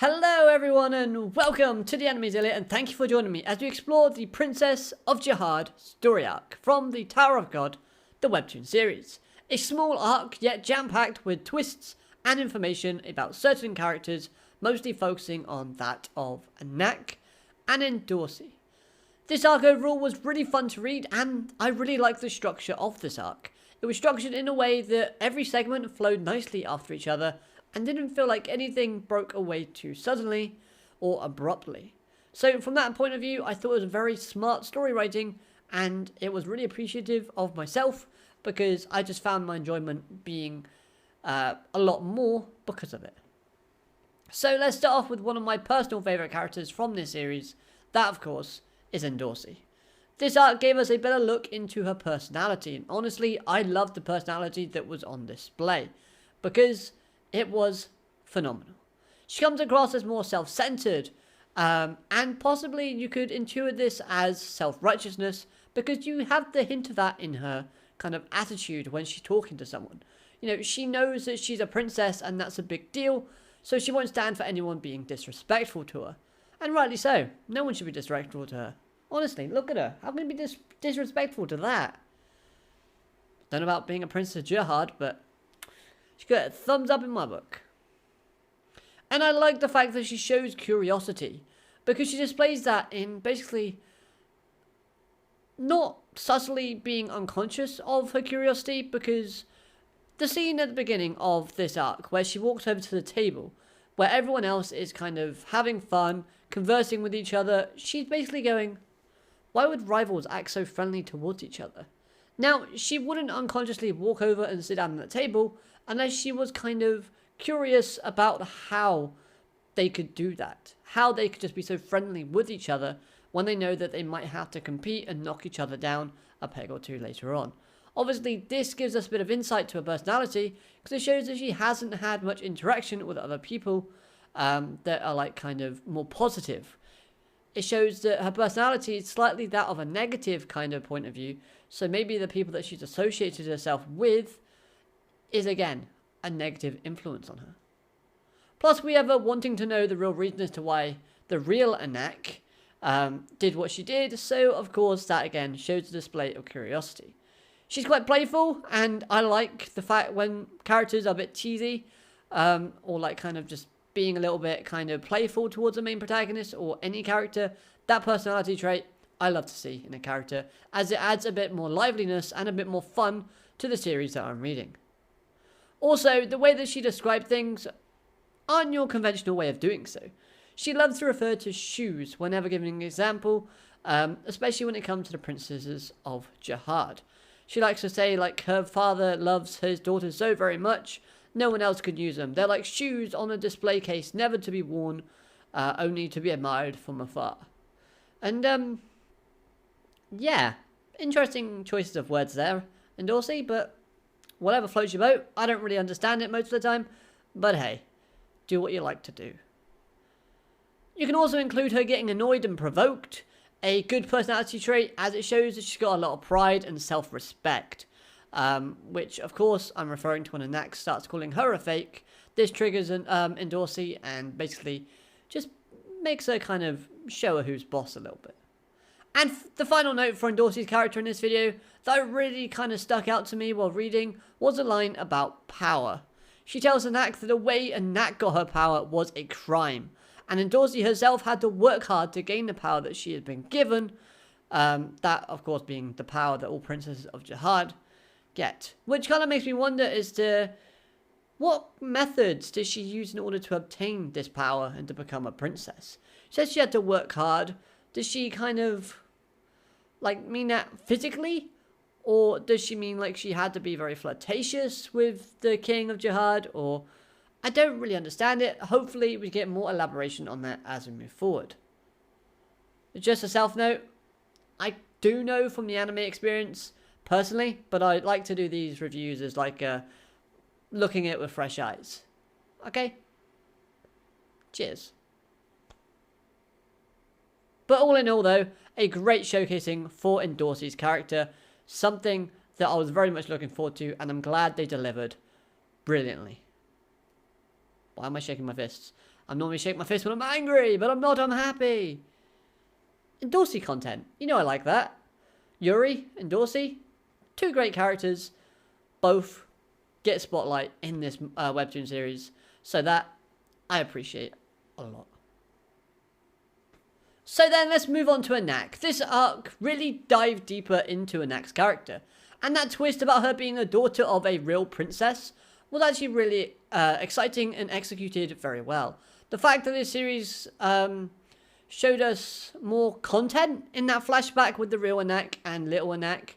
Hello everyone and welcome to the Anime Daily, and thank you for joining me as we explore the Princess of Jahad story arc from the Tower of God, the webtoon series. A small arc yet jam-packed with twists and information about certain characters, mostly focusing on that of Annak and Endorsi. This arc overall was really fun to read, and I really liked the structure of this arc. It was structured in a way that every segment flowed nicely after each other and didn't feel like anything broke away too suddenly or abruptly. So from that point of view, I thought it was very smart story writing, and it was really appreciative of myself because I just found my enjoyment being a lot more because of it. So let's start off with one of my personal favourite characters from this series. That, of course, is Endorsi. This arc gave us a better look into her personality, and honestly, I loved the personality that was on display because it was phenomenal. She comes across as more self-centered, and possibly you could intuit this as self-righteousness because you have the hint of that in her kind of attitude when she's talking to someone. You know, she knows that she's a princess and that's a big deal, so she won't stand for anyone being disrespectful to her. And rightly so. No one should be disrespectful to her. Honestly, look at her. How can you be disrespectful to that? Don't know about being a Princess of Jahad, but she got a thumbs up in my book. And I like the fact that she shows curiosity, because she displays that in basically not subtly being unconscious of her curiosity, because the scene at the beginning of this arc where she walks over to the table where everyone else is kind of having fun, conversing with each other, she's basically going, why would rivals act so friendly towards each other? Now, she wouldn't unconsciously walk over and sit down at the table unless she was kind of curious about how they could do that. How they could just be so friendly with each other when they know that they might have to compete and knock each other down a peg or two later on. Obviously, this gives us a bit of insight to her personality because it shows that she hasn't had much interaction with other people that are like kind of more positive. It shows that her personality is slightly that of a negative kind of point of view. So maybe the people that she's associated herself with is again a negative influence on her. Plus, we have her wanting to know the real reason as to why the real Annak did what she did. So of course that again shows the display of curiosity. She's quite playful, and I like the fact when characters are a bit cheesy, or like kind of just being a little bit kind of playful towards the main protagonist or any character. That personality trait I love to see in a character, as it adds a bit more liveliness and a bit more fun to the series that I'm reading. Also, the way that she described things aren't your conventional way of doing so. She loves to refer to shoes whenever giving an example, especially when it comes to the Princesses of Jahad. She likes to say, like, her father loves his daughters so very much, no one else could use them. They're like shoes on a display case, never to be worn, only to be admired from afar. And, yeah, interesting choices of words there, Endorsi, but whatever floats your boat. I don't really understand it most of the time, but hey, do what you like to do. You can also include her getting annoyed and provoked, a good personality trait, as it shows that she's got a lot of pride and self-respect. Which, of course, I'm referring to when Annak starts calling her a fake. This triggers an Endorsi and basically just makes her kind of show her who's boss a little bit. And the final note for Endorsi's character in this video that really kind of stuck out to me while reading was a line about power. She tells Annak that the way Annak got her power was a crime, and Endorsi herself had to work hard to gain the power that she had been given, that of course being the power that all Princesses of Jahad get. Which kind of makes me wonder as to what methods did she use in order to obtain this power and to become a princess? She says she had to work hard. Does she kind of like mean that physically? Or does she mean like she had to be very flirtatious with the king of Jahad? Or I don't really understand it. Hopefully we get more elaboration on that as we move forward. Just a self note, I do know from the anime experience personally, but I like to do these reviews as like looking at it with fresh eyes. Okay? Cheers. But all in all though, a great showcasing for Endorsi's character. Something that I was very much looking forward to, and I'm glad they delivered brilliantly. Why am I shaking my fists? I normally shake my fist when I'm angry, but I'm not, I'm happy. Endorsi content. You know I like that. Yuri, Endorsi, two great characters. Both get spotlight in this webtoon series. So that I appreciate a lot. So then let's move on to Annak. This arc really dived deeper into Annak's character. And that twist about her being the daughter of a real princess was actually really exciting and executed very well. The fact that this series showed us more content in that flashback with the real Annak and little Annak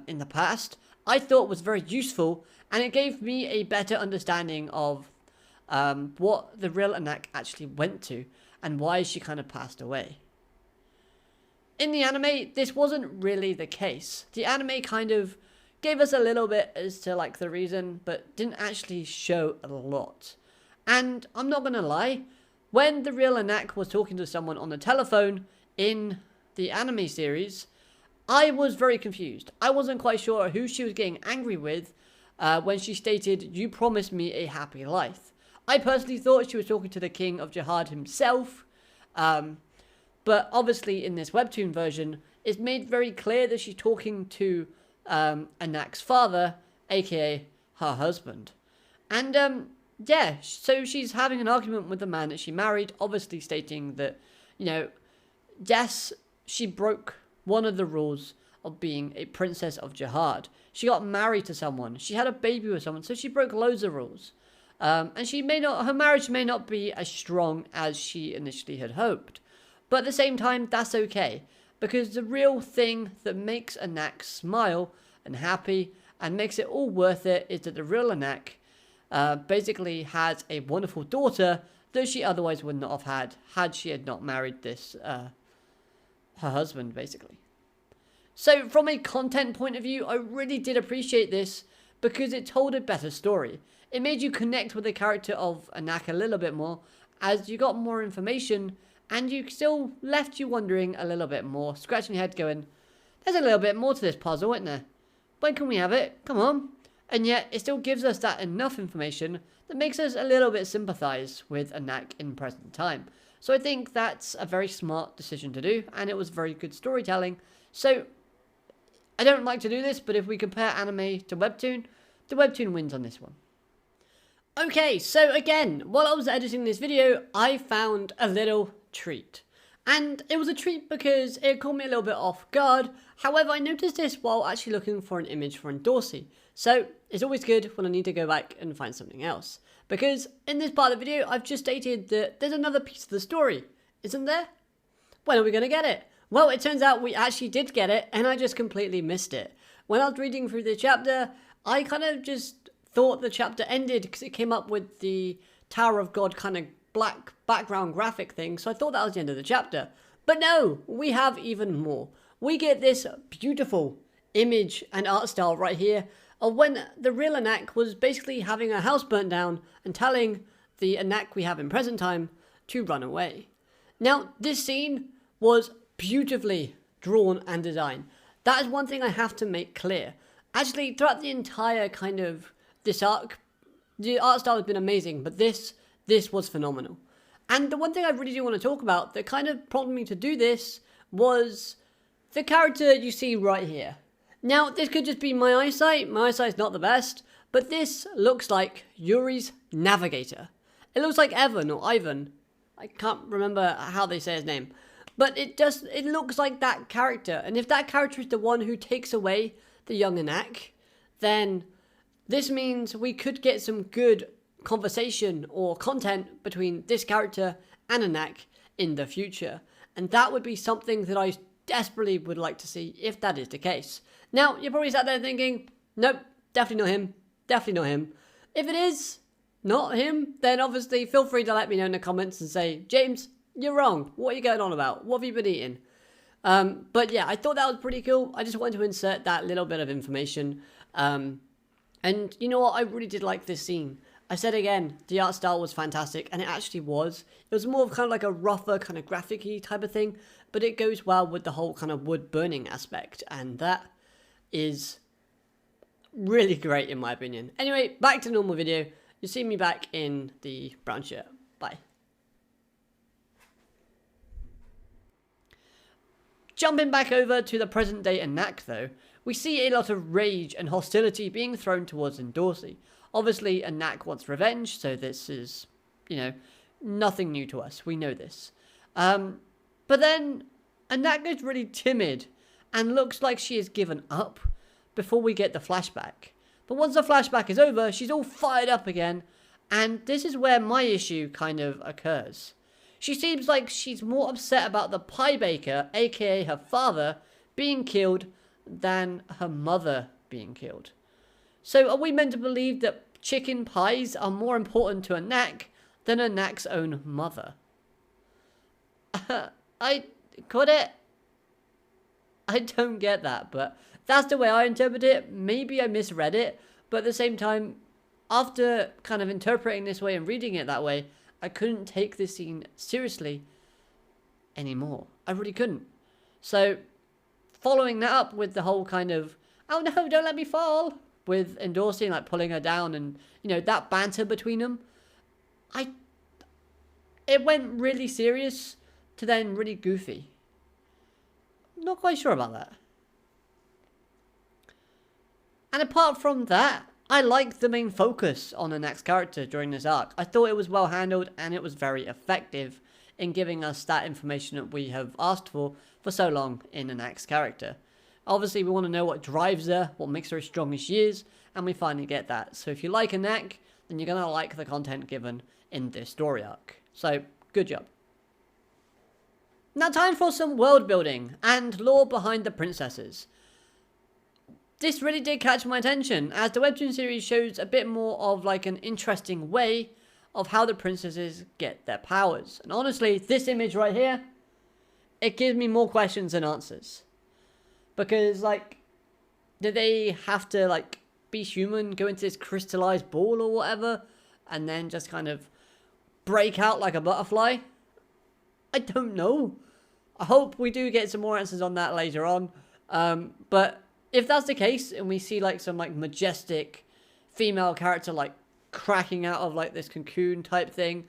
in the past, I thought was very useful, and it gave me a better understanding of what the real Annak actually went to and why she kind of passed away. In the anime, this wasn't really the case. The anime kind of gave us a little bit as to like the reason, but didn't actually show a lot. And I'm not gonna lie, when the real Annak was talking to someone on the telephone in the anime series, I was very confused. I wasn't quite sure who she was getting angry with when she stated, "You promised me a happy life." I personally thought she was talking to the King of Jahad himself, but obviously in this webtoon version, it's made very clear that she's talking to Annak's father, aka her husband. And yeah, so she's having an argument with the man that she married, obviously stating that, you know, yes, she broke one of the rules of being a Princess of Jahad. She got married to someone, she had a baby with someone, so she broke loads of rules. And her marriage may not be as strong as she initially had hoped. But at the same time, that's okay. Because the real thing that makes Annak smile and happy and makes it all worth it is that the real Annak basically has a wonderful daughter that she otherwise would not have had she had not married this, her husband, basically. So from a content point of view, I really did appreciate this because it told a better story. It made you connect with the character of Annak a little bit more as you got more information, and you still left you wondering a little bit more, scratching your head going, there's a little bit more to this puzzle, isn't there? When can we have it? Come on. And yet it still gives us that enough information that makes us a little bit sympathise with Annak in present time. So I think that's a very smart decision to do, and it was very good storytelling. So I don't like to do this, but if we compare anime to webtoon, the webtoon wins on this one. Okay, so again, while I was editing this video, I found a little treat. And it was a treat because it caught me a little bit off guard. However, I noticed this while actually looking for an image for Endorsi. So it's always good when I need to go back and find something else. Because in this part of the video, I've just stated that there's another piece of the story, isn't there? When are we going to get it? Well, it turns out we actually did get it, and I just completely missed it. When I was reading through the chapter, I kind of just thought the chapter ended because it came up with the Tower of God kind of black background graphic thing, so I thought that was the end of the chapter. But no, we have even more. We get this beautiful image and art style right here of when the real Annak was basically having her house burnt down and telling the Annak we have in present time to run away. Now, this scene was beautifully drawn and designed. That is one thing I have to make clear. Actually, throughout the entire kind of this arc, the art style has been amazing, but this was phenomenal. And the one thing I really do want to talk about that kind of prompted me to do this was the character you see right here. Now, this could just be my eyesight. My eyesight's not the best, but this looks like Yuri's navigator. It looks like Evan or Ivan. I can't remember how they say his name. But it looks like that character. And if that character is the one who takes away the young Annak, then this means we could get some good conversation or content between this character and Annak in the future. And that would be something that I desperately would like to see if that is the case. Now, you're probably sat there thinking, nope, definitely not him. Definitely not him. If it is not him, then obviously feel free to let me know in the comments and say, James, you're wrong. What are you going on about? What have you been eating? But yeah, I thought that was pretty cool. I just wanted to insert that little bit of information. And you know what? I really did like this scene. I said again, the art style was fantastic, and it actually was. It was more of kind of like a rougher, kind of graphic-y type of thing, but it goes well with the whole kind of wood burning aspect, and that is really great in my opinion. Anyway, back to normal video. You'll see me back in the brown shirt. Bye. Jumping back over to the present day Annak though, we see a lot of rage and hostility being thrown towards Endorsi. Obviously, Annak wants revenge, so this is, nothing new to us. We know this. But then Annak is really timid and looks like she has given up before we get the flashback. But once the flashback is over, she's all fired up again, and this is where my issue kind of occurs. She seems like she's more upset about the pie baker, aka her father, being killed than her mother being killed. So are we meant to believe that chicken pies are more important to Annak than Annak's own mother? I got it. I don't get that, but that's the way I interpret it. Maybe I misread it, but at the same time, after kind of interpreting this way and reading it that way, I couldn't take this scene seriously anymore. I really couldn't. So, following that up with the whole kind of, oh no, don't let me fall, with Endorsi like pulling her down and, that banter between them, it went really serious to then really goofy. Not quite sure about that. And apart from that, I liked the main focus on the next character during this arc. I thought it was well handled and it was very effective in giving us that information that we have asked for so long in the next character. Obviously, we want to know what drives her, what makes her as strong as she is, and we finally get that. So if you like Annak, then you're going to like the content given in this story arc. So, good job. Now time for some world building and lore behind the princesses. This really did catch my attention, as the webtoon series shows a bit more of like an interesting way of how the princesses get their powers. And honestly, this image right here, it gives me more questions than answers. Because do they have to be human, go into this crystallized ball or whatever, and then just kind of break out like a butterfly? I don't know. I hope we do get some more answers on that later on. But if that's the case, and we see some majestic female character cracking out of this cocoon type thing,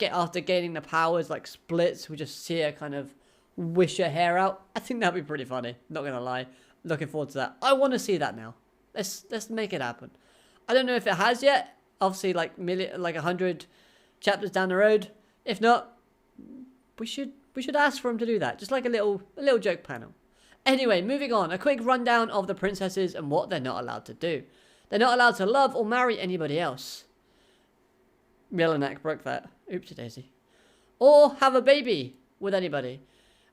after gaining the powers splits, we just see her kind of wish her hair out. I think that'd be pretty funny. Not gonna lie, looking forward to that. I want to see that now. Let's make it happen. I don't know if it has yet. Obviously, 100 chapters down the road. If not, we should ask for him to do that. Just like a little joke panel. Anyway, moving on. A quick rundown of the princesses and what they're not allowed to do. They're not allowed to love or marry anybody else. Real Annak broke that. Oopsie daisy. Or have a baby with anybody,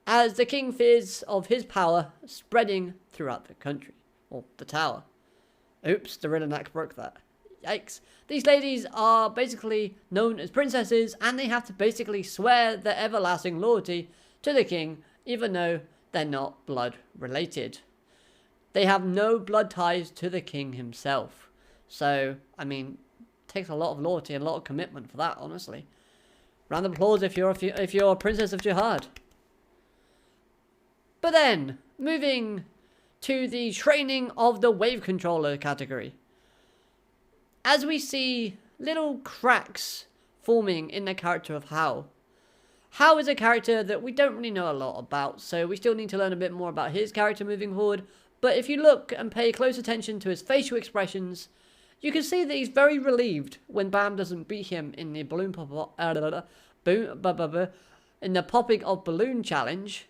as the king fears of his power spreading throughout the country. Or the tower. Oops, the real Annak broke that. Yikes. These ladies are basically known as princesses, and they have to basically swear their everlasting loyalty to the king, even though they're not blood related. They have no blood ties to the king himself. So, it takes a lot of loyalty and a lot of commitment for that, honestly. Round of applause if you're a Princess of Jahad. But then, moving to the training of the wave controller category. As we see little cracks forming in the character of Hao. Hao is a character that we don't really know a lot about, so we still need to learn a bit more about his character moving forward. But if you look and pay close attention to his facial expressions, you can see that he's very relieved when Bam doesn't beat him in the in the popping of balloon challenge.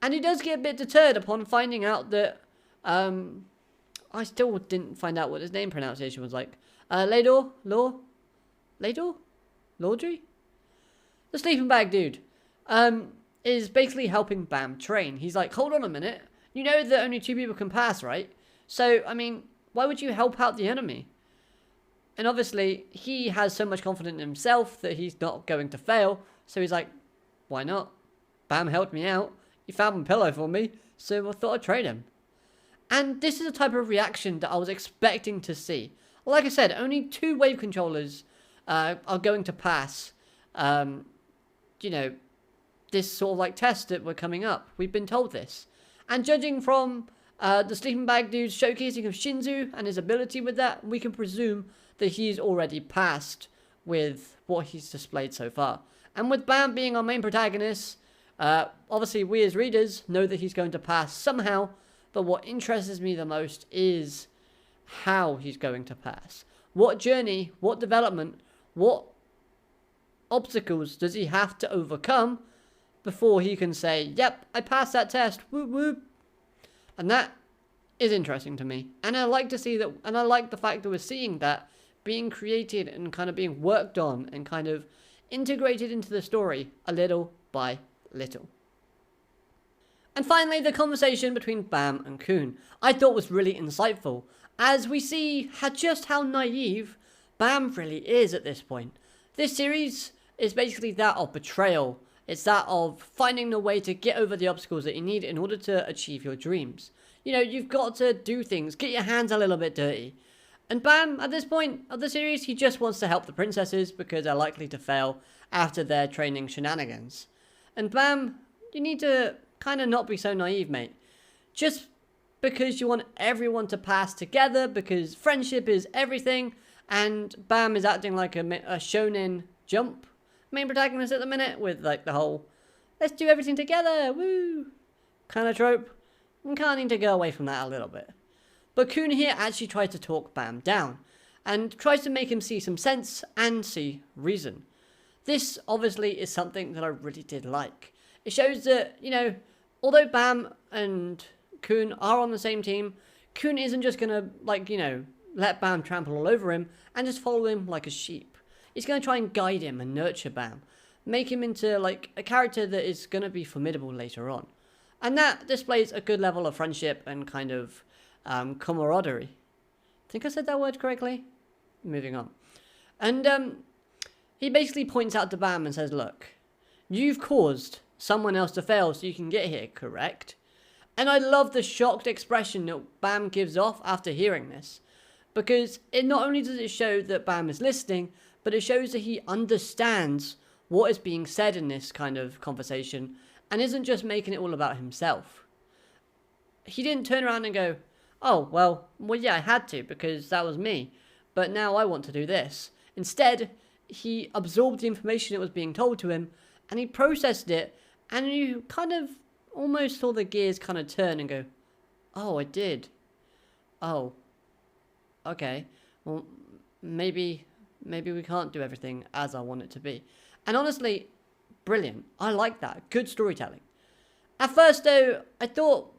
And he does get a bit deterred upon finding out that I still didn't find out what his name pronunciation was like. Lador? Laudry? The sleeping bag dude is basically helping Bam train. He's like, hold on a minute. You know that only 2 people can pass, right? So, why would you help out the enemy? And obviously, he has so much confidence in himself that he's not going to fail. So he's like, why not? Bam helped me out. He found a pillow for me. So I thought I'd trade him. And this is the type of reaction that I was expecting to see. Like I said, only 2 wave controllers are going to pass, this sort of test that we're coming up. We've been told this. And judging from the sleeping bag dude's showcasing of Shinzu and his ability with that, we can presume that he's already passed with what he's displayed so far. And with Bam being our main protagonist, Obviously, we as readers know that he's going to pass somehow, but what interests me the most is how he's going to pass. What journey, what development, what obstacles does he have to overcome before he can say, yep, I passed that test, whoop whoop. And that is interesting to me. And I like to see that, and I like the fact that we're seeing that being created and kind of being worked on and kind of integrated into the story a little by little. And finally, the conversation between Bam and Kun I thought was really insightful, as we see just how naive Bam really is at this point. This series is basically that of betrayal. It's that of finding a way to get over the obstacles that you need in order to achieve your dreams. You know, you've got to do things, get your hands a little bit dirty. And Bam, at this point of the series, he just wants to help the princesses because they're likely to fail after their training shenanigans. And Bam, you need to kind of not be so naive, mate. Just because you want everyone to pass together, because friendship is everything, and Bam is acting like a shonen jump main protagonist at the minute with like the whole let's do everything together, woo, kind of trope. We kind of need to go away from that a little bit. But Kun here actually tries to talk Bam down and tries to make him see some sense and see reason. This obviously is something that I really did like. It shows that, you know, although Bam and Kun are on the same team, Kun isn't just going to, like, you know, let Bam trample all over him and just follow him like a sheep. He's going to try and guide him and nurture Bam, make him into, like, a character that is going to be formidable later on. And that displays a good level of friendship and kind of camaraderie. I think I said that word correctly? Moving on. And he basically points out to Bam and says, look, you've caused someone else to fail so you can get here, correct? And I love the shocked expression that Bam gives off after hearing this. Because it not only does it show that Bam is listening, but it shows that he understands what is being said in this kind of conversation and isn't just making it all about himself. He didn't turn around and go, oh, well, yeah, I had to because that was me, but now I want to do this. Instead, he absorbed the information that was being told to him and he processed it, and you kind of almost saw the gears kind of turn and go, oh, I did. Oh, okay. Well, maybe we can't do everything as I want it to be. And honestly, brilliant. I like that. Good storytelling. At first, though, I thought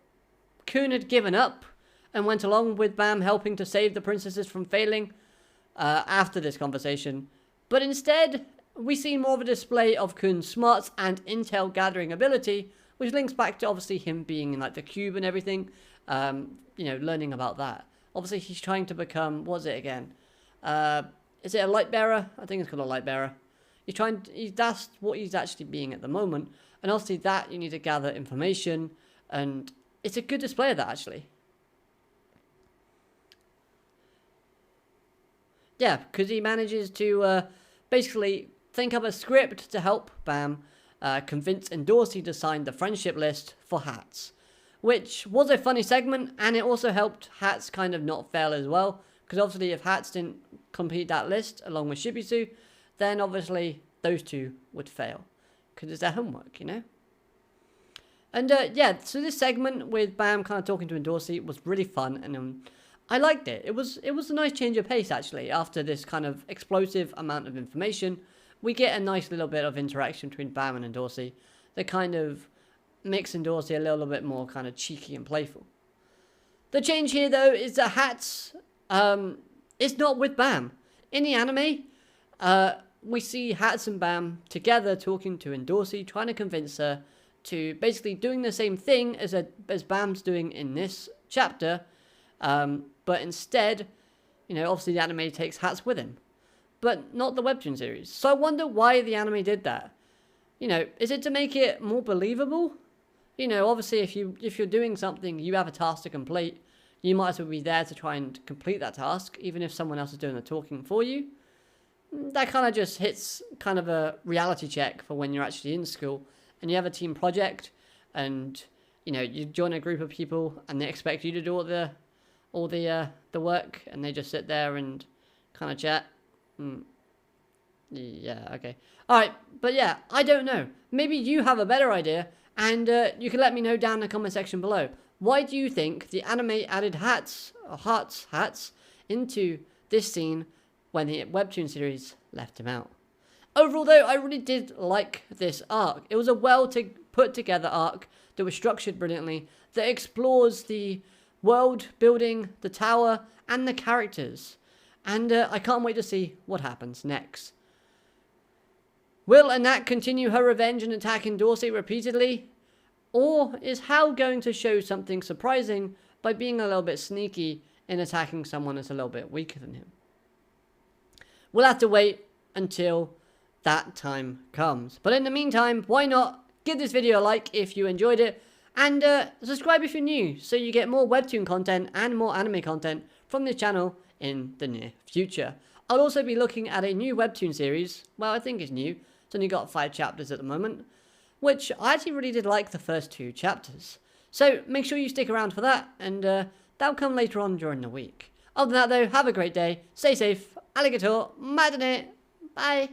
Kun had given up and went along with Bam helping to save the princesses from failing after this conversation. But instead, we see more of a display of Kun's smarts and intel gathering ability, which links back to obviously him being in like the cube and everything, you know, learning about that. Obviously, he's trying to become, what was it again? Is it a light bearer? I think it's called a light bearer. That's what he's actually being at the moment. And obviously that, you need to gather information, and it's a good display of that, actually. Yeah, because he manages to basically think up a script to help Bam convince Endorsi to sign the friendship list for Hats, which was a funny segment, and it also helped Hats kind of not fail as well, because obviously if Hats didn't complete that list along with Shibisu, then obviously those two would fail, because it's their homework, you know? And yeah, so this segment with Bam kind of talking to Endorsi was really fun, and I liked it. It was a nice change of pace, actually. After this kind of explosive amount of information, we get a nice little bit of interaction between Bam and Endorsi that kind of makes Endorsi a little bit more kind of cheeky and playful. The change here, though, is that Hats is not with Bam. In the anime, we see Hats and Bam together talking to Endorsi, trying to convince her to basically doing the same thing as Bam's doing in this chapter, but instead, you know, obviously the anime takes Hats with him, but not the webtoon series. So I wonder why the anime did that. You know, is it to make it more believable? You know, obviously if you're doing something, you have a task to complete, you might as well be there to try and complete that task, even if someone else is doing the talking for you. That kind of just hits kind of a reality check for when you're actually in school and you have a team project, and you know, you join a group of people and they expect you to do all the work, and they just sit there and kind of chat. Yeah, okay. Alright, but yeah, I don't know. Maybe you have a better idea, and you can let me know down in the comment section below. Why do you think the anime added hats into this scene when the webtoon series left him out? Overall, though, I really did like this arc. It was a put together arc that was structured brilliantly, that explores the world building, the tower, and the characters. And I can't wait to see what happens next. Will Annak continue her revenge and attack Endorsi repeatedly? Or is Hal going to show something surprising by being a little bit sneaky in attacking someone that's a little bit weaker than him? We'll have to wait until that time comes. But in the meantime, why not give this video a like if you enjoyed it, and subscribe if you're new, so you get more webtoon content and more anime content from this channel in the near future. I'll also be looking at a new webtoon series. Well, I think it's new. It's only got 5 chapters at the moment, which I actually really did like the first 2 chapters. So make sure you stick around for that, and that'll come later on during the week. Other than that though, have a great day, stay safe, alligator, madane, bye.